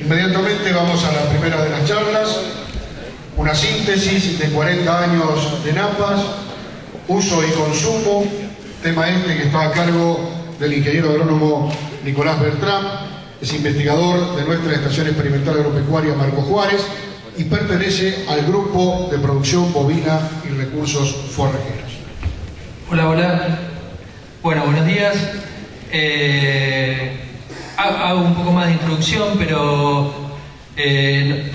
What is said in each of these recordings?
Inmediatamente vamos a la primera de las charlas, una síntesis de 40 años de Napas, uso y consumo, tema que está a cargo del ingeniero agrónomo Nicolás Bertrán, es investigador de nuestra Estación Experimental Agropecuaria Marco Juárez y pertenece al Grupo de Producción Bovina y Recursos Forrajeros. Hola, hola. Bueno, buenos días. Hago un poco más de introducción, pero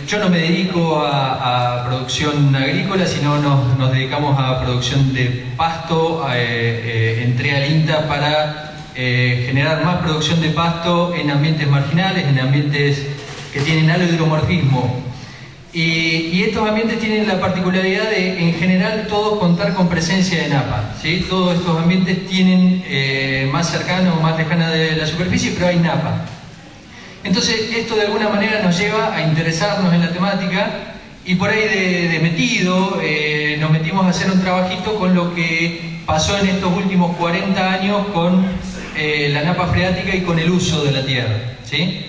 yo no me dedico a producción agrícola, sino nos dedicamos a producción de pasto. Entré al INTA para generar más producción de pasto en ambientes marginales, en ambientes que tienen alto hidromorfismo. Y estos ambientes tienen la particularidad de, en general, todos contar con presencia de napa, ¿sí? Todos estos ambientes tienen más cercano o más lejana de la superficie, pero hay napa. Entonces, esto de alguna manera nos lleva a interesarnos en la temática y por ahí de metido nos metimos a hacer un trabajito con lo que pasó en estos últimos 40 años con la napa freática y con el uso de la tierra, ¿sí?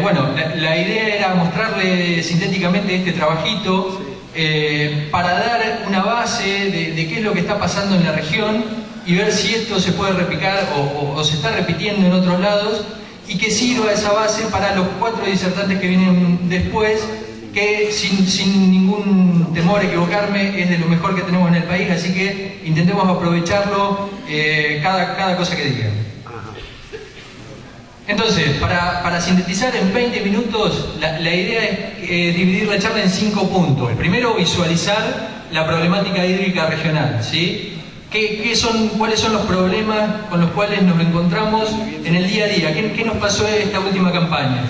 Bueno, la idea era mostrarle sintéticamente este trabajito para dar una base de qué es lo que está pasando en la región y ver si esto se puede replicar o se está repitiendo en otros lados y que sirva esa base para los 4 disertantes que vienen después, que sin ningún temor a equivocarme es de lo mejor que tenemos en el país, así que intentemos aprovecharlo cada cosa que digan. Entonces, para sintetizar en 20 minutos, la idea es dividir la charla en 5 puntos. Primero, visualizar la problemática hídrica regional, ¿sí? ¿Cuáles son los problemas con los cuales nos encontramos en el día a día? ¿Qué nos pasó en esta última campaña?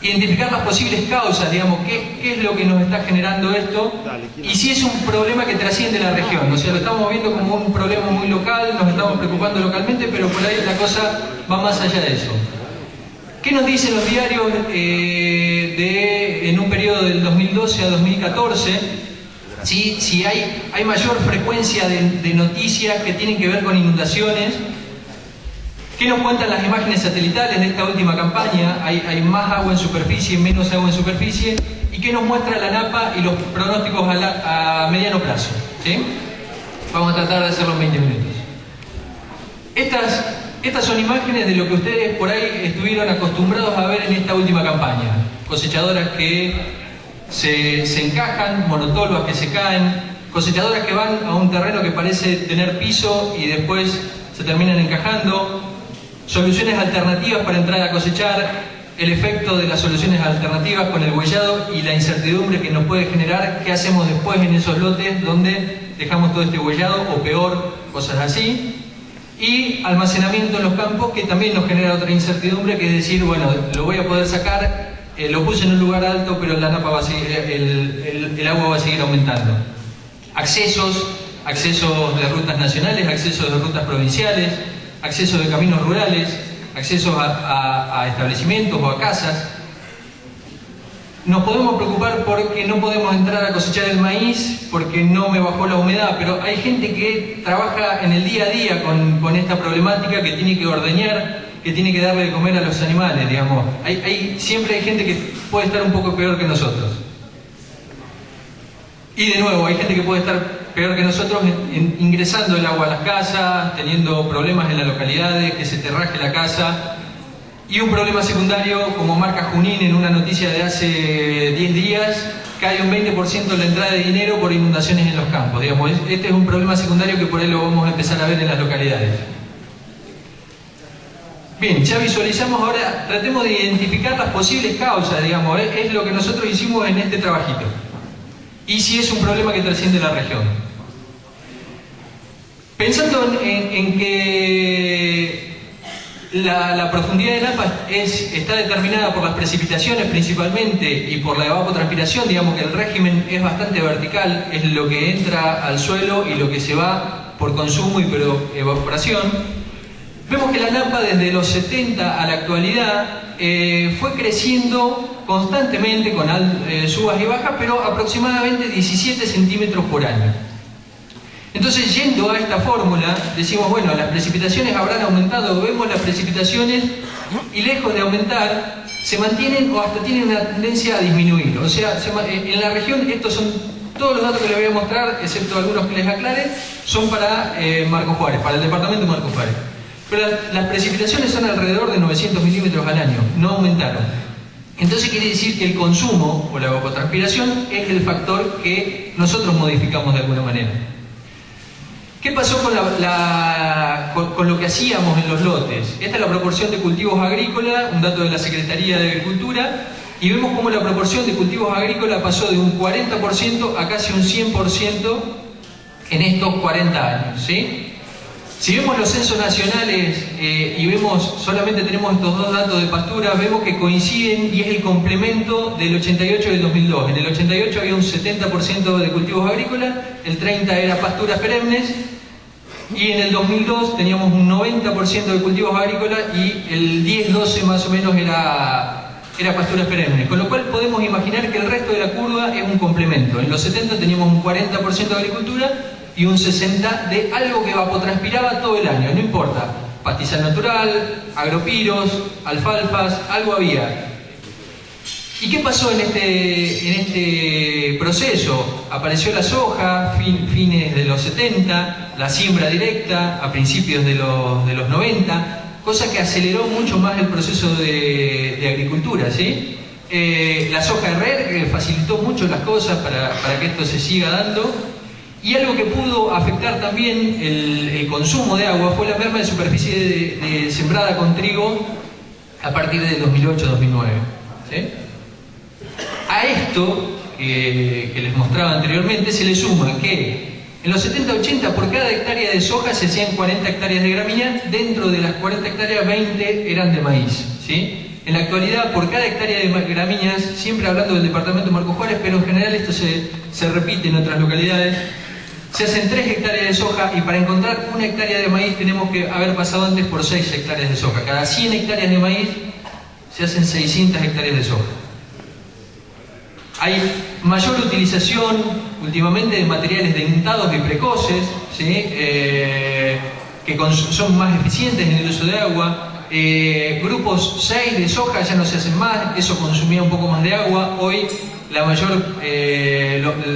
Identificar las posibles causas, digamos, qué es lo que nos está generando esto y si es un problema que trasciende la región. O sea, lo estamos viendo como un problema muy local, nos estamos preocupando localmente, pero por ahí la cosa va más allá de eso. ¿Qué nos dicen los diarios en un periodo del 2012 a 2014? Si hay mayor frecuencia de noticias que tienen que ver con inundaciones. ¿Qué nos cuentan las imágenes satelitales de esta última campaña? Hay más agua en superficie, menos agua en superficie. ¿Y qué nos muestra la napa y los pronósticos a mediano plazo? ¿Sí? Vamos a tratar de hacerlo en 20 minutos. Estas son imágenes de lo que ustedes por ahí estuvieron acostumbrados a ver en esta última campaña. Cosechadoras que se encajan, monotolvas que se caen, cosechadoras que van a un terreno que parece tener piso y después se terminan encajando. Soluciones alternativas para entrar a cosechar, el efecto de las soluciones alternativas con el huellado y la incertidumbre que nos puede generar, qué hacemos después en esos lotes donde dejamos todo este huellado o peor, cosas así. Y almacenamiento en los campos, que también nos genera otra incertidumbre, que es decir, bueno, lo voy a poder sacar, lo puse en un lugar alto, pero la napa va a seguir, el agua va a seguir aumentando. Accesos de rutas nacionales, accesos de rutas provinciales, acceso de caminos rurales, accesos a establecimientos o a casas. Nos podemos preocupar porque no podemos entrar a cosechar el maíz porque no me bajó la humedad, pero hay gente que trabaja en el día a día con esta problemática, que tiene que ordeñar, que tiene que darle de comer a los animales, digamos. Siempre hay gente que puede estar un poco peor que nosotros. Y de nuevo, hay gente que puede estar peor que nosotros ingresando el agua a las casas, teniendo problemas en las localidades, que se te raje la casa. Y un problema secundario, como marca Junín en una noticia de hace 10 días, cae un 20% en la entrada de dinero por inundaciones en los campos. Digamos, este es un problema secundario que por ahí lo vamos a empezar a ver en las localidades. Bien, ya visualizamos, ahora tratemos de identificar las posibles causas, digamos, es lo que nosotros hicimos en este trabajito. Y si es un problema que trasciende la región. Pensando en que la profundidad de napa está determinada por las precipitaciones principalmente y por la evapotranspiración, digamos que el régimen es bastante vertical, es lo que entra al suelo y lo que se va por consumo y por evaporación. Vemos que la napa desde los 70 a la actualidad fue creciendo constantemente con subas y bajas, pero aproximadamente 17 centímetros por año. Entonces, yendo a esta fórmula, decimos, bueno, las precipitaciones habrán aumentado, vemos las precipitaciones y lejos de aumentar, se mantienen o hasta tienen una tendencia a disminuir. O sea, en la región, estos son todos los datos que les voy a mostrar, excepto algunos que les aclare, son para Marcos Juárez, para el departamento de Marcos Juárez. Pero las precipitaciones son alrededor de 900 milímetros al año, no aumentaron. Entonces quiere decir que el consumo o la evapotranspiración es el factor que nosotros modificamos de alguna manera. ¿Qué pasó con lo que hacíamos en los lotes? Esta es la proporción de cultivos agrícolas, un dato de la Secretaría de Agricultura, y vemos cómo la proporción de cultivos agrícolas pasó de un 40% a casi un 100% en estos 40 años, ¿sí? Si vemos los censos nacionales y vemos, solamente tenemos estos dos datos de pastura, vemos que coinciden y es el complemento del 88 y del 2002. En el 88 había un 70% de cultivos agrícolas, el 30% era pasturas perennes, y en el 2002 teníamos un 90% de cultivos agrícolas y el 10-12 más o menos era pasturas perennes. Con lo cual podemos imaginar que el resto de la curva es un complemento. En los 70 teníamos un 40% de agricultura y un 60% de algo que evapotranspiraba todo el año, no importa, pastizal natural, agropiros, alfalfas, algo había. ¿Y qué pasó en este proceso? Apareció la soja, fines de los 70, la siembra directa a principios de los 90, cosa que aceleró mucho más el proceso de agricultura, ¿sí? La soja de red facilitó mucho las cosas para que esto se siga dando. Y algo que pudo afectar también el consumo de agua fue la merma de superficie de sembrada con trigo a partir de 2008-2009. ¿Sí? A esto que les mostraba anteriormente se le suma que en los 70-80 por cada hectárea de soja se hacían 40 hectáreas de gramínea, dentro de las 40 hectáreas 20 eran de maíz. ¿Sí? En la actualidad, por cada hectárea de gramíneas, siempre hablando del departamento de Marcos Juárez, pero en general esto se repite en otras localidades, se hacen 3 hectáreas de soja y para encontrar 1 hectárea de maíz tenemos que haber pasado antes por 6 hectáreas de soja. Cada 100 hectáreas de maíz se hacen 600 hectáreas de soja. Hay mayor utilización últimamente de materiales dentados y precoces, ¿sí? Que son más eficientes en el uso de agua. Grupos 6 de soja ya no se hacen más, eso consumía un poco más de agua. Hoy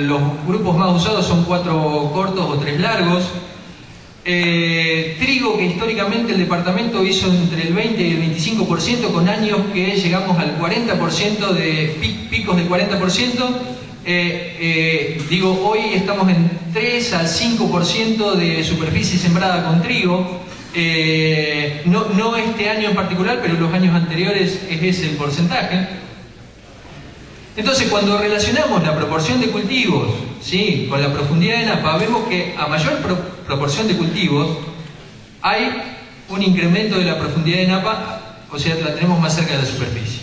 los grupos más usados son 4 cortos o 3 largos. Trigo, que históricamente el departamento hizo entre el 20 y el 25%, con años que llegamos al 40%, de picos del 40%. Hoy estamos en 3 al 5% de superficie sembrada con trigo. No este año en particular, pero los años anteriores es ese el porcentaje. Entonces, cuando relacionamos la proporción de cultivos, ¿sí?, con la profundidad de napa, vemos que a mayor proporción de cultivos hay un incremento de la profundidad de napa, o sea, la tenemos más cerca de la superficie.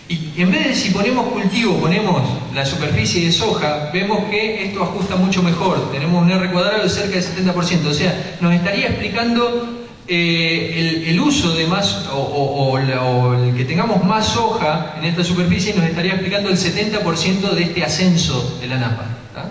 Y en vez de, si ponemos cultivo, ponemos la superficie de soja, vemos que esto ajusta mucho mejor. Tenemos un R cuadrado de cerca del 70%, o sea, nos estaría explicando el uso de más, o el que tengamos más soja en esta superficie, nos estaría explicando el 70% de este ascenso de la napa. ¿Tá?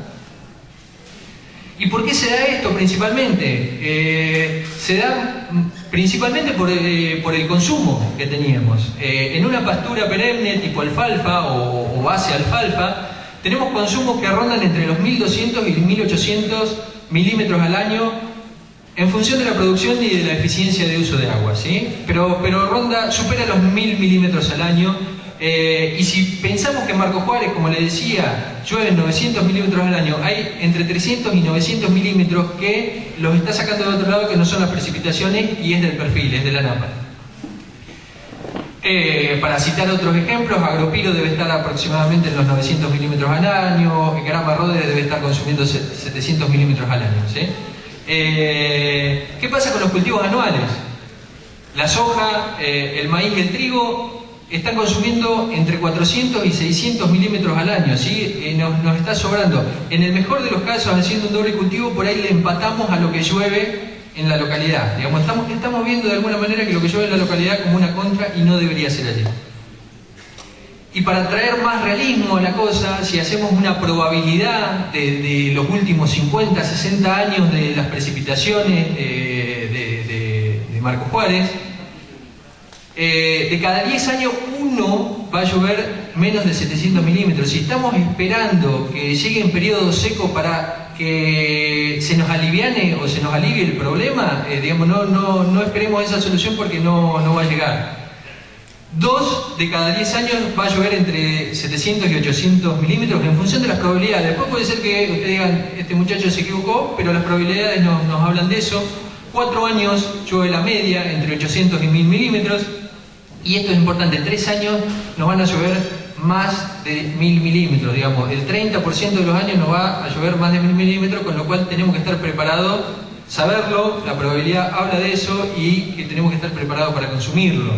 ¿Y por qué se da esto principalmente? Se da principalmente por el consumo que teníamos. En una pastura perenne tipo alfalfa o base alfalfa, tenemos consumos que rondan entre los 1200 y 1800 milímetros al año, en función de la producción y de la eficiencia de uso de agua, ¿sí? Pero supera los 1000 milímetros al año. Y si pensamos que en Marcos Juárez, como les decía, llueven 900 milímetros al año, hay entre 300 y 900 milímetros que los está sacando de otro lado, que no son las precipitaciones, y es del perfil, es de la napa. Para citar otros ejemplos, Agropiro debe estar aproximadamente en los 900 milímetros al año, Grama Rode debe estar consumiendo 700 milímetros al año, ¿sí? ¿Qué pasa con los cultivos anuales? La soja, el maíz y el trigo están consumiendo entre 400 y 600 milímetros al año, ¿sí? Nos está sobrando. En el mejor de los casos, haciendo un doble cultivo, por ahí le empatamos a lo que llueve en la localidad. Digamos, estamos viendo de alguna manera que lo que llueve en la localidad como una contra, y no debería ser así. Y para traer más realismo a la cosa, si hacemos una probabilidad de los últimos 50, 60 años de las precipitaciones de Marco Juárez, de cada 10 años uno va a llover menos de 700 milímetros. Si estamos esperando que llegue un periodo seco para que se nos aliviane o se nos alivie el problema, digamos, no esperemos esa solución porque no va a llegar. 2 de cada 10 años va a llover entre 700 y 800 milímetros en función de las probabilidades. Después puede ser que ustedes digan, este muchacho se equivocó, pero las probabilidades nos hablan de eso. 4 años llueve la media entre 800 y 1000 milímetros. Y esto es importante, en 3 años nos van a llover más de 1000 milímetros, digamos. El 30% de los años nos va a llover más de 1000 milímetros, con lo cual tenemos que estar preparados, saberlo, la probabilidad habla de eso y que tenemos que estar preparados para consumirlo.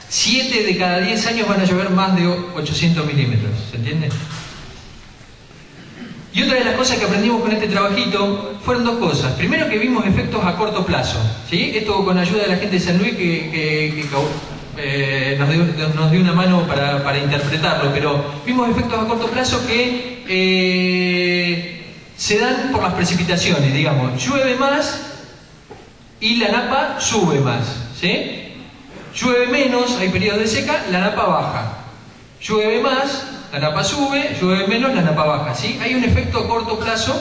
7 de cada 10 años van a llover más de 800 milímetros, ¿se entiende? Y otra de las cosas que aprendimos con este trabajito fueron 2 cosas. Primero, que vimos efectos a corto plazo, ¿sí? Esto con ayuda de la gente de San Luis que nos dio una mano para interpretarlo, pero vimos efectos a corto plazo que se dan por las precipitaciones, digamos. Llueve más y la napa sube más, ¿sí? Llueve menos, hay periodos de seca, la napa baja. Llueve más, la napa sube, llueve menos, la napa baja, ¿sí? Hay un efecto a corto plazo,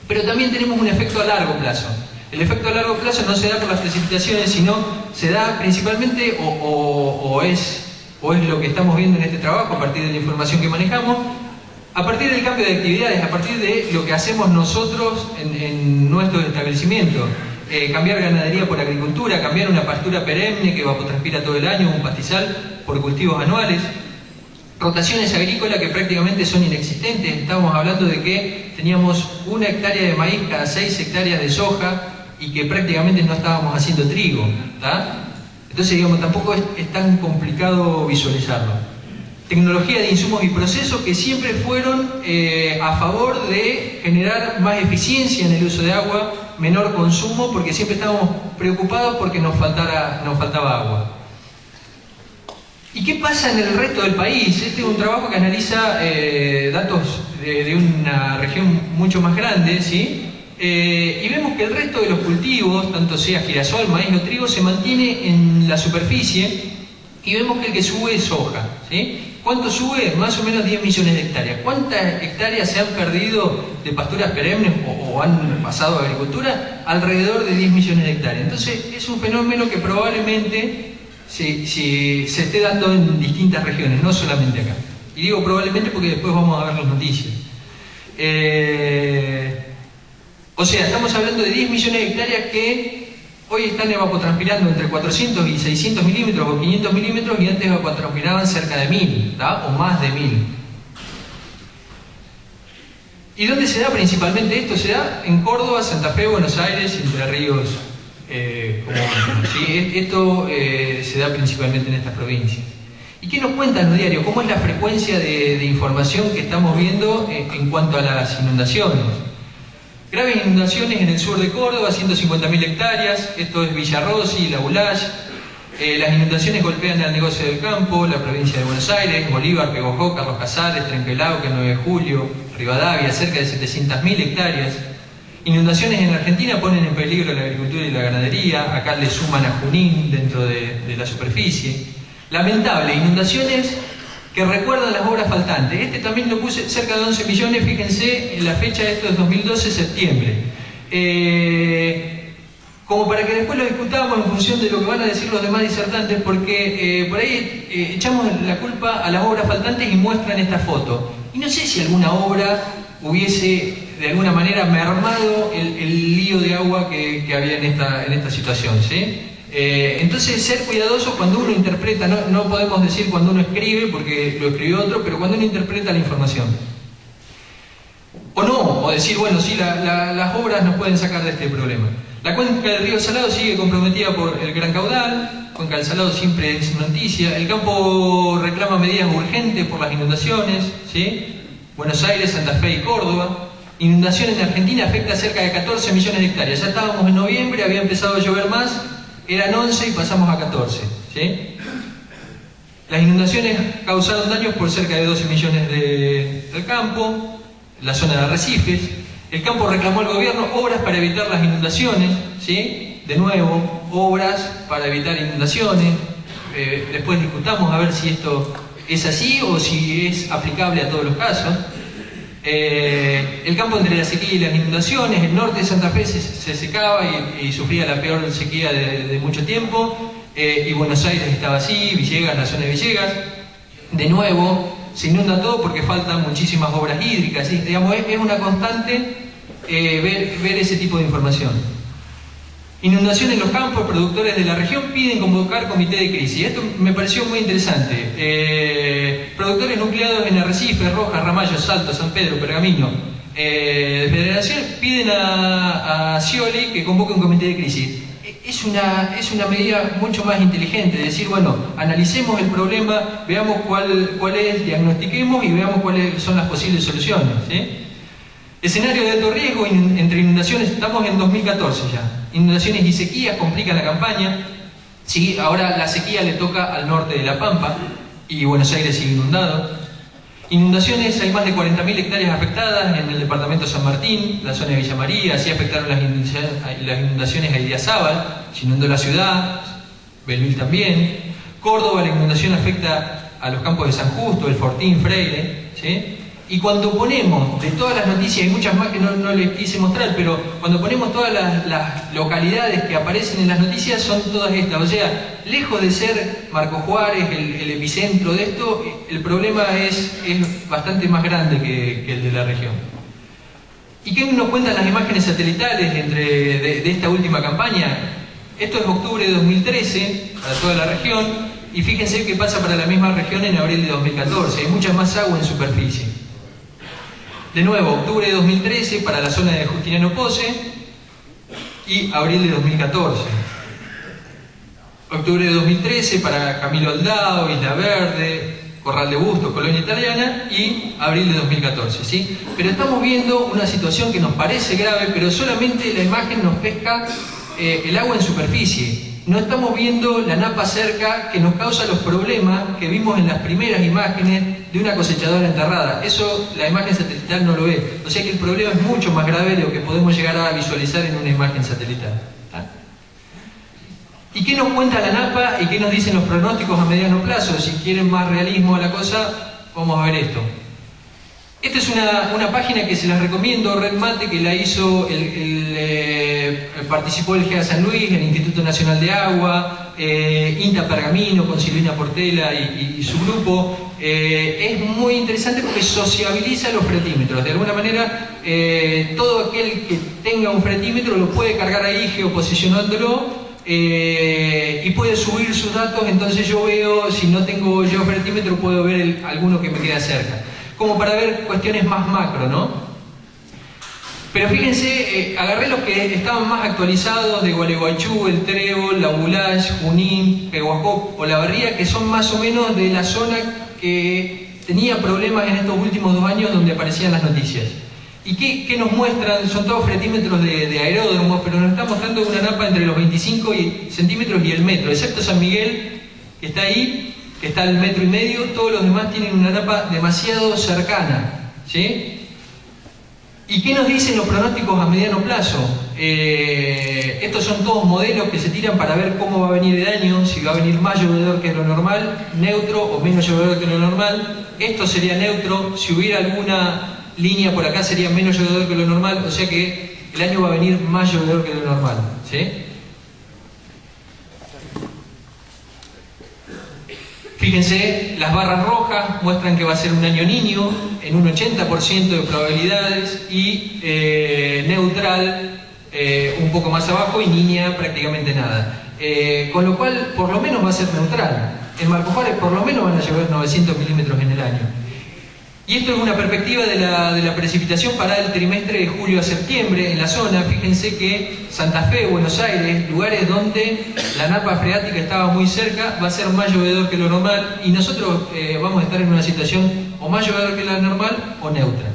pero también tenemos un efecto a largo plazo. El efecto a largo plazo no se da por las precipitaciones, sino se da principalmente, o es lo que estamos viendo en este trabajo a partir de la información que manejamos, a partir del cambio de actividades, a partir de lo que hacemos nosotros en nuestros establecimientos. Cambiar ganadería por agricultura, cambiar una pastura perenne que evapotranspira todo el año, un pastizal, por cultivos anuales. Rotaciones agrícolas que prácticamente son inexistentes. Estábamos hablando de que teníamos 1 hectárea de maíz cada 6 hectáreas de soja y que prácticamente no estábamos haciendo trigo, ¿tá? Entonces, digamos, tampoco es tan complicado visualizarlo. Tecnología de insumos y procesos que siempre fueron a favor de generar más eficiencia en el uso de agua, menor consumo, porque siempre estábamos preocupados porque nos faltaba agua. ¿Y qué pasa en el resto del país? Este es un trabajo que analiza datos de una región mucho más grande, ¿sí? Y vemos que el resto de los cultivos, tanto sea girasol, maíz o trigo, se mantiene en la superficie y vemos que el que sube es soja, ¿sí? ¿Cuánto sube? Más o menos 10 millones de hectáreas. ¿Cuántas hectáreas se han perdido de pasturas perennes o han pasado a agricultura? Alrededor de 10 millones de hectáreas. Entonces es un fenómeno que probablemente se esté dando en distintas regiones, no solamente acá. Y digo probablemente porque después vamos a ver las noticias. O sea, estamos hablando de 10 millones de hectáreas que hoy están evapotranspirando entre 400 y 600 milímetros o 500 milímetros y antes evapotranspiraban cerca de 1000, ¿tá? O más de 1000. ¿Y dónde se da principalmente esto? Se da en Córdoba, Santa Fe, Buenos Aires, Entre Ríos, ¿sí? Esto se da principalmente en estas provincias. ¿Y qué nos cuentan los diarios? ¿Cómo es la frecuencia de información que estamos viendo en cuanto a las inundaciones? Graves inundaciones en el sur de Córdoba, 150.000 hectáreas, esto es Villarrossi, La Bulache. Las inundaciones golpean al negocio del campo, la provincia de Buenos Aires, Bolívar, Pegojó, Carlos Casares, Trenquelauquen, 9 de Julio, Rivadavia, cerca de 700.000 hectáreas. Inundaciones en Argentina ponen en peligro la agricultura y la ganadería, acá le suman a Junín dentro de la superficie. Lamentable, inundaciones que recuerdan las obras faltantes. Este también lo puse cerca de 11 millones, fíjense, en la fecha de esto es 2012, septiembre. Como para que después lo discutamos en función de lo que van a decir los demás disertantes, porque por ahí echamos la culpa a las obras faltantes y muestran esta foto. Y no sé si alguna obra hubiese de alguna manera mermado el lío de agua que había en esta situación, ¿sí? Entonces, ser cuidadoso cuando uno interpreta, no podemos decir cuando uno escribe, porque lo escribió otro, pero cuando uno interpreta la información. O no, o decir, bueno, sí, las obras nos pueden sacar de este problema. La cuenca del río Salado sigue comprometida por el gran caudal, Cuenca del Salado siempre es noticia, el campo reclama medidas urgentes por las inundaciones, ¿sí? Buenos Aires, Santa Fe y Córdoba. Inundación en Argentina afecta a cerca de 14 millones de hectáreas. Ya estábamos en noviembre, había empezado a llover más, eran 11 y pasamos a 14, ¿sí? Las inundaciones causaron daños por cerca de 12 millones del campo, la zona de arrecifes. El campo reclamó al gobierno obras para evitar las inundaciones, ¿sí? De nuevo, obras para evitar inundaciones. Después discutamos a ver si esto es así o si es aplicable a todos los casos. El campo entre la sequía y las inundaciones, el norte de Santa Fe se secaba y sufría la peor sequía de mucho tiempo, y Buenos Aires estaba así, Villegas, la zona de Villegas. De nuevo, se inunda todo porque faltan muchísimas obras hídricas, ¿sí? Digamos, es una constante ver ese tipo de información. Inundación en los campos, productores de la región piden convocar comité de crisis. Esto me pareció muy interesante. Productores nucleados en Arrecifes, Rojas, Ramallo, Salto, San Pedro, Pergamino, Federación piden a Scioli que convoque un comité de crisis. Es una medida mucho más inteligente, de decir, bueno, analicemos el problema, veamos cuál es, diagnostiquemos y veamos cuáles son las posibles soluciones, ¿sí? Escenario de alto riesgo entre inundaciones, estamos en 2014 ya. Inundaciones y sequías complican la campaña. Sí, ahora la sequía le toca al norte de La Pampa y Buenos Aires sigue inundado. Inundaciones, hay más de 40.000 hectáreas afectadas en el departamento de San Martín, la zona de Villa María, así afectaron las inundaciones a Idiazábal, se inundó la ciudad, Belville también. Córdoba, la inundación afecta a los campos de San Justo, el Fortín, Freire, ¿sí? Y cuando ponemos, de todas las noticias, hay muchas más que no les quise mostrar, pero cuando ponemos todas las localidades que aparecen en las noticias, son todas estas. O sea, lejos de ser Marco Juárez el epicentro de esto, el problema es bastante más grande que el de la región. ¿Y qué nos cuentan las imágenes satelitales de esta última campaña? Esto es octubre de 2013, para toda la región, y fíjense qué pasa para la misma región en abril de 2014. Hay mucha más agua en superficie. De nuevo, octubre de 2013 para la zona de Justiniano Pose y abril de 2014. Octubre de 2013 para Camilo Aldao, Isla Verde, Corral de Bustos, Colonia Italiana y abril de 2014, ¿sí? Pero estamos viendo una situación que nos parece grave, pero solamente la imagen nos pesca el agua en superficie. No estamos viendo la napa cerca que nos causa los problemas que vimos en las primeras imágenes de una cosechadora enterrada. Eso la imagen satelital no lo ve. O sea que el problema es mucho más grave de lo que podemos llegar a visualizar en una imagen satelital. ¿Y qué nos cuenta la napa y qué nos dicen los pronósticos a mediano plazo? Si quieren más realismo a la cosa, vamos a ver esto. Esta es una página que se las recomiendo, RedMate, que la hizo, participó el GEA San Luis, el Instituto Nacional de Agua, INTA Pergamino con Silvina Portela y su grupo. Es muy interesante porque sociabiliza los fretímetros. De alguna manera, todo aquel que tenga un fretímetro lo puede cargar ahí geoposicionándolo y puede subir sus datos. Entonces yo veo, si no tengo geofretímetro, puedo ver alguno que me queda cerca, como para ver cuestiones más macro, ¿no? Pero fíjense, agarré los que estaban más actualizados de Gualeguaychú, El Trébol, La Bulash, Junín, Pehuajó o La Barría, que son más o menos de la zona que tenía problemas en estos últimos 2 años donde aparecían las noticias. ¿Y qué nos muestran? Son todos fretímetros de aeródromos, pero nos está mostrando una napa entre los 25 centímetros y el metro, excepto San Miguel, que está ahí, que está al 1,5 metros, todos los demás tienen una napa demasiado cercana, ¿sí? ¿Y qué nos dicen los pronósticos a mediano plazo? Estos son todos modelos que se tiran para ver cómo va a venir el año, si va a venir más llovedor que lo normal, neutro o menos llovedor que lo normal. Esto sería neutro, si hubiera alguna línea por acá sería menos llovedor que lo normal, o sea que el año va a venir más llovedor que lo normal, ¿sí? Fíjense, las barras rojas muestran que va a ser un año niño en un 80% de probabilidades y neutral un poco más abajo y niña prácticamente nada. Con lo cual, por lo menos va a ser neutral. En Marco Juárez por lo menos van a llover 900 milímetros en el año. Y esto es una perspectiva de la precipitación para el trimestre de julio a septiembre en la zona. Fíjense que Santa Fe, Buenos Aires, lugares donde la napa freática estaba muy cerca, va a ser más llovedor que lo normal y nosotros vamos a estar en una situación o más llovedor que la normal o neutra.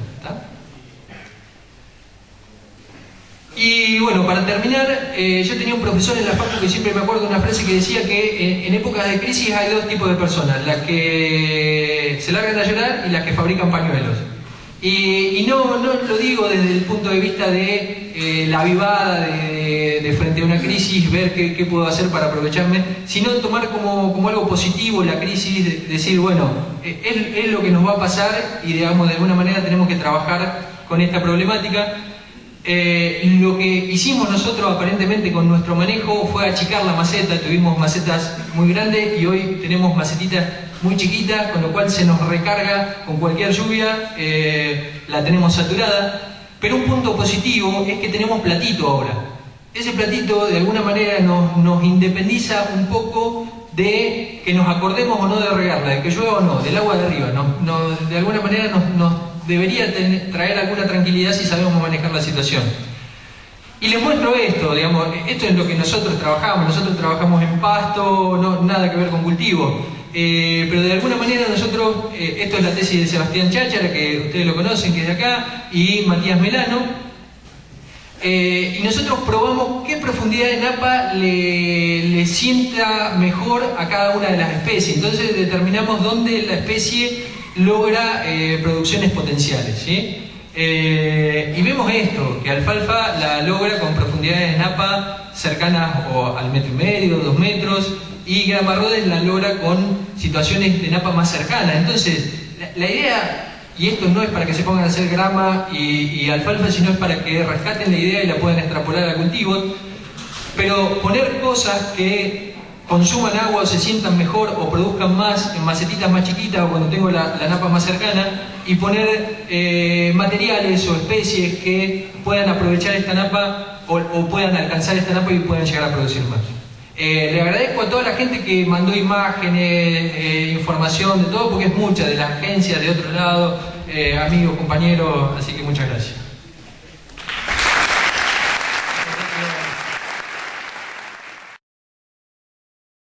Y bueno, para terminar, yo tenía un profesor en la facu que siempre me acuerdo de una frase que decía que en épocas de crisis hay dos tipos de personas, las que se largan a llorar y las que fabrican pañuelos. Y no lo digo desde el punto de vista de la avivada, de frente a una crisis, ver qué puedo hacer para aprovecharme, sino tomar como algo positivo la crisis, decir, bueno, es lo que nos va a pasar y digamos, de alguna manera tenemos que trabajar con esta problemática. Lo que hicimos nosotros aparentemente con nuestro manejo fue achicar la maceta, tuvimos macetas muy grandes y hoy tenemos macetitas muy chiquitas, con lo cual se nos recarga con cualquier lluvia, la tenemos saturada, pero un punto positivo es que tenemos platito ahora. Ese platito de alguna manera nos independiza un poco de que nos acordemos o no de regarla, de que llueva o no, del agua de arriba, de alguna manera nos debería traer alguna tranquilidad si sabemos manejar la situación. Y les muestro esto, digamos, esto es lo que nosotros trabajamos en pasto, nada que ver con cultivo, pero de alguna manera nosotros, esto es la tesis de Sebastián Cháchara, que ustedes lo conocen, que es de acá, y Matías Melano, y nosotros probamos qué profundidad de napa le sienta mejor a cada una de las especies, entonces determinamos dónde la especie logra producciones potenciales, ¿sí? Y vemos esto, que alfalfa la logra con profundidades de napa cercanas o al 1,5 metros, 2 metros, y grama Rhodes la logra con situaciones de napa más cercanas. Entonces, la idea, y esto no es para que se pongan a hacer grama y alfalfa, sino es para que rescaten la idea y la puedan extrapolar a cultivos, pero poner cosas que consuman agua o se sientan mejor o produzcan más en macetitas más chiquitas o cuando tengo la napa más cercana, y poner materiales o especies que puedan aprovechar esta napa o puedan alcanzar esta napa y puedan llegar a producir más. Le agradezco a toda la gente que mandó imágenes, información de todo, porque es mucha, de la agencia, de otro lado, amigos, compañeros, así que muchas gracias.